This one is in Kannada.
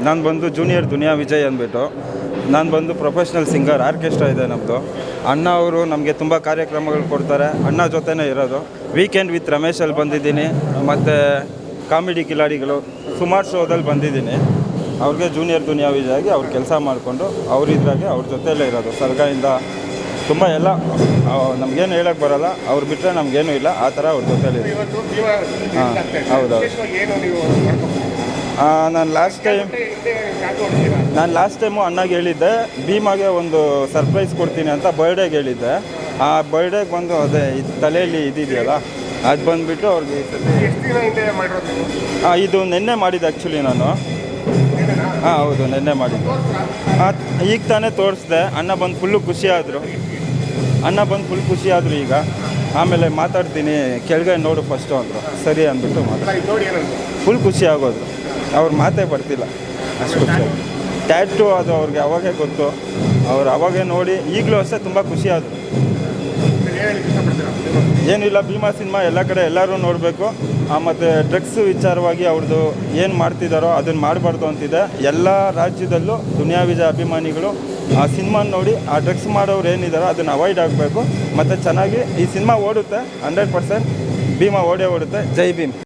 ನಾನು ಬಂದು ಜೂನಿಯರ್ ದುನಿಯಾ ವಿಜಯ್ ಅಂದ್ಬಿಟ್ಟು. ನಾನು ಬಂದು ಪ್ರೊಫೆಷ್ನಲ್ ಸಿಂಗರ್, ಆರ್ಕೆಸ್ಟ್ರಾ ಇದೆ ನಮ್ಮದು. ಅಣ್ಣ ಅವರು ನಮಗೆ ತುಂಬ ಕಾರ್ಯಕ್ರಮಗಳು ಕೊಡ್ತಾರೆ, ಅಣ್ಣ ಜೊತೆನೇ ಇರೋದು. ವೀಕೆಂಡ್ ವಿತ್ ರಮೇಶಲ್ಲಿ ಬಂದಿದ್ದೀನಿ, ಮತ್ತು ಕಾಮಿಡಿ ಕಿಲಾಡಿಗಳು ಸುಮಾರು ಶೋದಲ್ಲಿ ಬಂದಿದ್ದೀನಿ. ಅವ್ರಿಗೆ ಜೂನಿಯರ್ ದುನಿಯಾ ವಿಜಯಾಗಿ ಅವ್ರು ಕೆಲಸ ಮಾಡಿಕೊಂಡು ಇದ್ರಾಗೆ ಅವ್ರ ಜೊತೆಯಲ್ಲೇ ಇರೋದು. ಸರ್ಗದಿಂದ ತುಂಬ ಎಲ್ಲ ನಮಗೇನು ಹೇಳೋಕ್ಕೆ ಬರೋಲ್ಲ, ಅವ್ರು ಬಿಟ್ಟರೆ ನಮಗೇನು ಇಲ್ಲ, ಆ ಥರ ಅವ್ರ ಜೊತೆಯಲ್ಲಿ. ಹಾಂ, ಹೌದೌದು. ನಾನು ಲಾಸ್ಟ್ ಟೈಮು ಅಣ್ಣಗೆ ಹೇಳಿದ್ದೆ, ಭೀಮಾಗೆ ಒಂದು ಸರ್ಪ್ರೈಸ್ ಕೊಡ್ತೀನಿ ಅಂತ ಬರ್ಡೇಗೆ ಹೇಳಿದ್ದೆ. ಆ ಬರ್ಡೇಗೆ ಬಂದು ಅದೇ ತಲೆಯಲ್ಲಿ ಇದಿದೆಯಲ್ಲ, ಅದು ಬಂದುಬಿಟ್ಟು ಅವ್ರಿಗೆ ಇದು ನಿನ್ನೆ ಮಾಡಿದ್ದು ಆ್ಯಕ್ಚುಲಿ ನಾನು. ಹೌದು, ನಿನ್ನೆ ಮಾಡಿದ್ದು. ಈಗ ತಾನೇ ತೋರಿಸ್ದೆ. ಅಣ್ಣ ಬಂದು ಫುಲ್ ಖುಷಿಯಾದರು ಈಗ. ಆಮೇಲೆ ಮಾತಾಡ್ತೀನಿ, ಕೆಳಗೆ ನೋಡು ಫಸ್ಟು ಅಂದರು. ಸರಿ ಅಂದ್ಬಿಟ್ಟು ಫುಲ್ ಖುಷಿ ಆಗೋದು. ಅವ್ರ ಮಾತೇ ಬರ್ತಿಲ್ಲ, ಅಷ್ಟು ಖುಷಿ. ಟ್ಯಾಟು ಅದು ಅವ್ರಿಗೆ ಅವಾಗೇ ಗೊತ್ತು. ಅವ್ರು ಅವಾಗೇ ನೋಡಿ ಈಗಲೂ ಅಷ್ಟೇ ತುಂಬ ಖುಷಿಯಾದರು. ಏನಿಲ್ಲ, ಭೀಮಾ ಸಿನಿಮಾ ಎಲ್ಲ ಕಡೆ ಎಲ್ಲರೂ ನೋಡಬೇಕು. ಮತ್ತು ಡ್ರಗ್ಸ್ ವಿಚಾರವಾಗಿ ಅವ್ರದ್ದು ಏನು ಮಾಡ್ತಿದ್ದಾರೋ ಅದನ್ನು ಮಾಡಬಾರ್ದು ಅಂತಿದೆ. ಎಲ್ಲ ರಾಜ್ಯದಲ್ಲೂ ದುನಿಯಾ ವಿಜಯ್ ಅಭಿಮಾನಿಗಳು ಆ ಸಿನಿಮಾ ನೋಡಿ ಆ ಡ್ರಗ್ಸ್ ಮಾಡೋರು ಏನಿದ್ದಾರೋ ಅದನ್ನು ಅವಾಯ್ಡ್ ಆಗಬೇಕು. ಮತ್ತು ಚೆನ್ನಾಗಿ ಈ ಸಿನಿಮಾ ಓಡುತ್ತೆ, 100% ಭೀಮಾ ಓಡುತ್ತೆ. ಜೈ ಭೀಮ್.